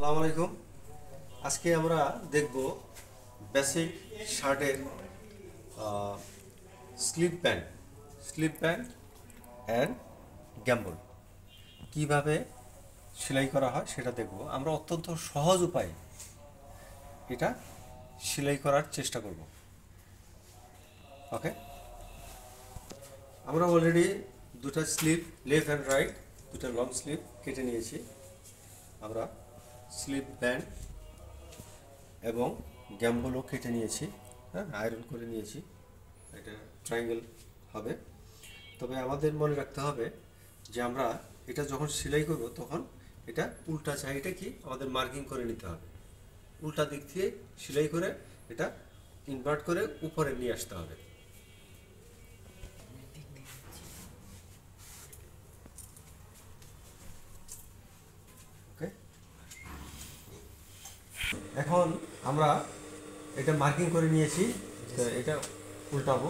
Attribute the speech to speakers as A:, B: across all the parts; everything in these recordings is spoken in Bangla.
A: আসসালামু আলাইকুম। আজকে আমরা দেখব বেসিক শার্টের স্লিপ প্যান্ট অ্যান্ড গ্যাম্বল কিভাবে সেলাই করা হয় সেটা দেখব। আমরা অত্যন্ত সহজ উপায়ে এটা সেলাই করার চেষ্টা করব। ওকে, আমরা অলরেডি দুটো স্লিপ লেফট অ্যান্ড রাইট দুটো লং স্লিপ কেটে নিয়েছি। আমরা স্লিপ ব্যান্ড এবং গ্যাম্বলও কেটে নিয়েছি, হ্যাঁ, আয়রন করে নিয়েছি। এটা ট্রায়াঙ্গেল হবে। তবে আমাদের মনে রাখতে হবে যে আমরা এটা যখন সেলাই করব তখন এটা উল্টা সাইডে কি আমাদের মার্কিং করে নিতে হবে। উল্টা দিক দিয়ে সেলাই করে এটা ইনভার্ট করে উপরে নিয়ে আসতে হবে। ওকে, এখন আমরা এটা মার্কিং করে নিয়েছি, তো এটা উল্টাবো।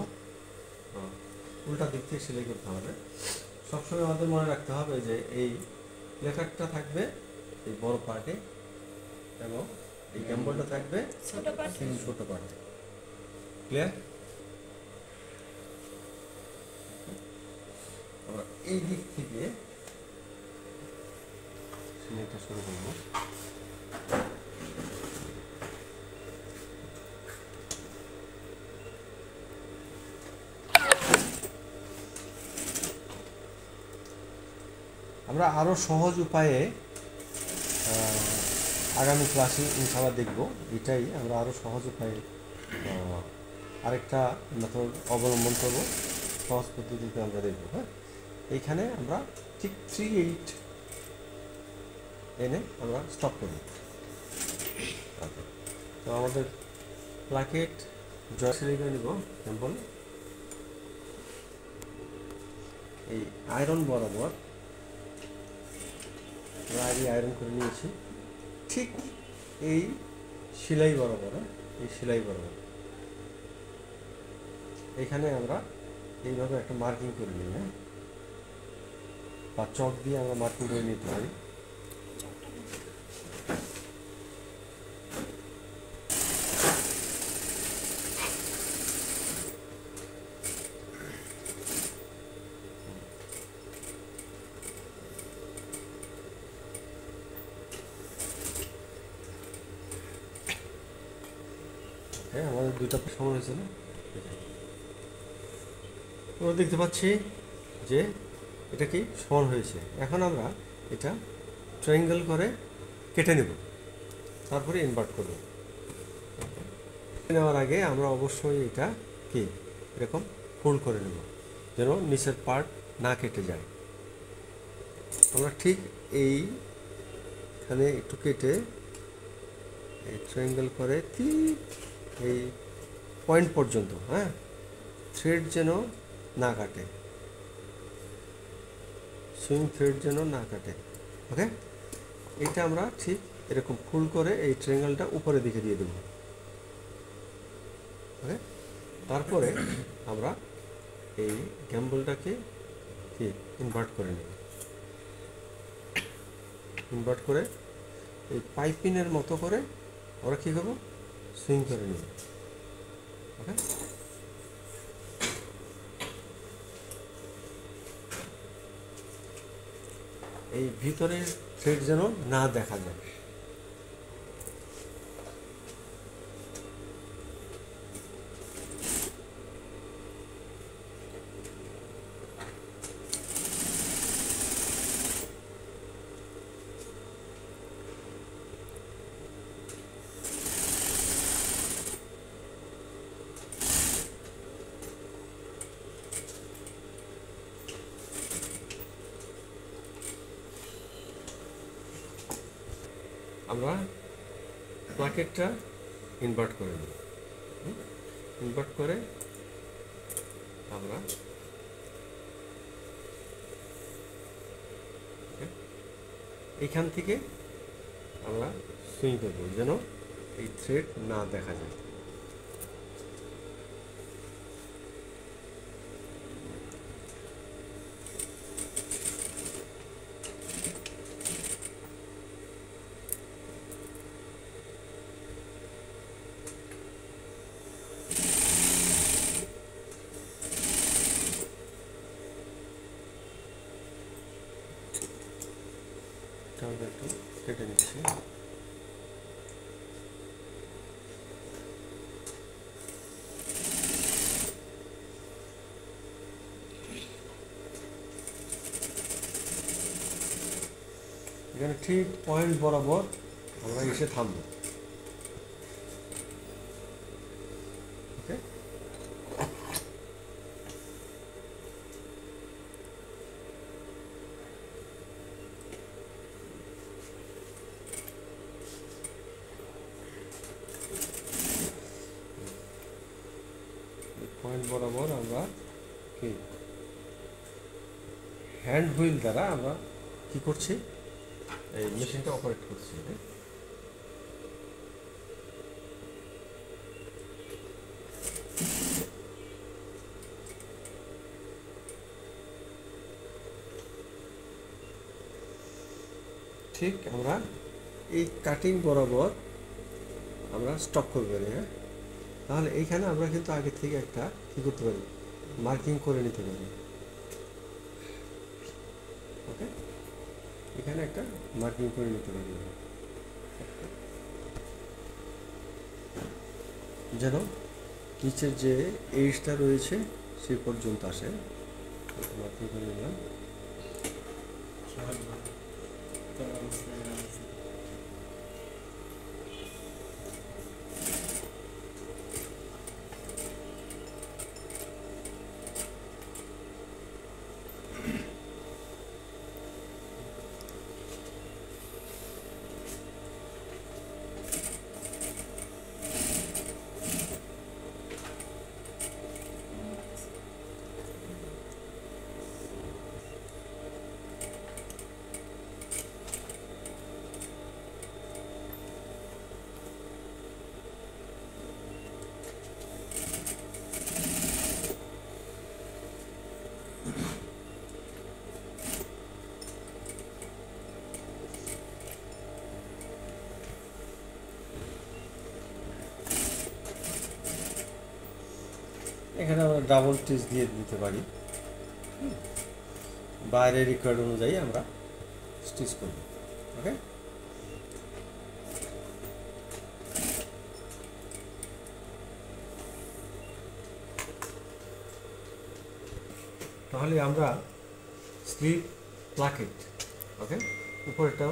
A: উল্টা দিক থেকে সেলাই করতে হবে। সবসময় আমাদের মনে রাখতে হবে যে এই লেখারটা থাকবে এই বড় পার্টে এবং এই গ্যাম্বলটা থাকবে ছোট পার্টে। ক্লিয়ার? আমরা এই দিক থেকে সেলাইটা শুরু করবো। আমরা আরও সহজ উপায়ে আগামী ক্লাসে ইনশাআল্লাহ দেখব। এটাই আমরা আরও সহজ উপায়ে আরেকটা মেথড অবলম্বন করব। সহজ পদ্ধতিতে আমরা দেখব। হ্যাঁ, এইখানে আমরা ঠিক 3/8 এনে আমরা স্টপ করব। আচ্ছা, তো আমাদের প্লাকেট জয়েন্ট করে নিব। সিম্পল এই আয়রন বরাবর আমরা আগে আয়রন করে নিয়েছি, ঠিক এই সেলাই বরাবর, এই সেলাই বরাবর এখানে আমরা এইভাবে একটা মার্কিং করে নিই। হ্যাঁ, বা চক দিয়ে আমরা মার্কিং করে নিতে পারি। হ্যাঁ, আমাদের দুইটা সমান হয়েছে না? আমরা দেখতে পাচ্ছি যে এটা কি সমান হয়েছে। এখন আমরা এটা ট্রায়াঙ্গেল করে কেটে নেব, তারপরে ইনভার্ট করব। নেওয়ার আগে আমরা অবশ্যই এটা কি এরকম ফোল্ড করে নেব যেন নিচের পার্ট না কেটে যায়। আমরা ঠিক এইখানে একটু কেটে এই ট্রায়াঙ্গেল করে ঠিক এই পয়েন্ট পর্যন্ত, হ্যাঁ, থ্রেড যেন না কাটে, সুইং থ্রেড যেন না কাটে। ওকে, এটা আমরা ঠিক এরকম ফুল করে এই ট্রায়াঙ্গেলটা উপরের দিকে দিয়ে দেব। ওকে, তারপরে আমরা এই গ্যাম্বলটাকে কি ইনভার্ট করে নেব। ইনভার্ট করে এই পাইপিনের মতো করে আমরা কী করবো, সুইং করে নেব। ওকে, এই ভিতরের থ্রেড যেন না দেখা যায়। আমরা প্লাকেটটা ইনভার্ট করে নিই। ইনভার্ট করে আমরা এইখান থেকে আমরা সুইং করব যেন এই থ্রেড না দেখা যায়। নিচ্ছি। এখানে ঠিক পয়েন্ট বরাবর আমরা এসে থামবো। ওকে, পয়েন্ট বরাবর আমরা কি হ্যান্ড হুইল দ্বারা আমরা কি করছি, এই মেশিনটা অপারেট করছি। ঠিক আমরা এই কাটিং বরাবর আমরা স্টপ করতে পারি। হ্যাঁ, তাহলে এইখানে আমরা কিন্তু আগে থেকে একটা কী করতে পারি, মার্কিং করে নিতে পারি। ওকে, এখানে একটা মার্কিং করে নিতে পারি যেন নিচের যে এইচটা রয়েছে সে পর্যন্ত আসে। মার্কিং করে নিলাম। এখানে আমরা ডাবল টিচ দিয়ে দিতে পারি, বাইরের রিকোয়ার্ড অনুযায়ী আমরা স্টিচ করব। ওকে, তাহলে আমরা স্লিপ প্লাকেট, ওকে, উপরেরটা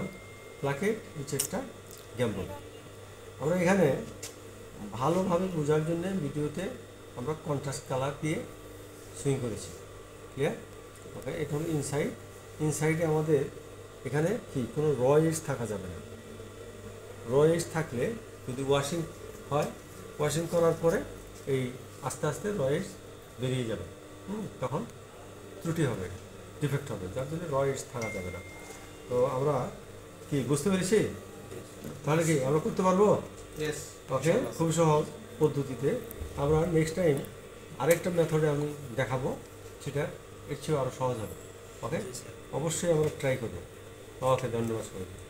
A: প্লাকেট, নিচেরটা গ্যাম্বল। আমরা এখানে ভালোভাবে বোঝার জন্য ভিডিওতে আমরা কন্ট্রাস্ট কালার দিয়ে সুইং করেছি। ক্লিয়ার? ওকে, এটা হলো ইনসাইড। ইনসাইডে আমাদের এখানে কি কোনো র এজ থাকা যাবে না। র এজ থাকলে যদি ওয়াশিং হয়, ওয়াশিং করার পরে এই আস্তে আস্তে র এজ বেরিয়ে যাবে, তখন ত্রুটি হবে, ডিফেক্ট হবে, যার জন্য র এজ থাকা যাবে না। তো আমরা কি বুঝতে পেরেছি? তাহলে কি আমরা করতে পারবো? ওকে, খুব সহজ পদ্ধতিতে। আমরা নেক্সট টাইম আরেকটা মেথডে আমি দেখাবো, সেটা এর চেয়েও আরও সহজ হবে। ওকে, অবশ্যই আমরা ট্রাই করবো। ওকে, ধন্যবাদ সবাইকে।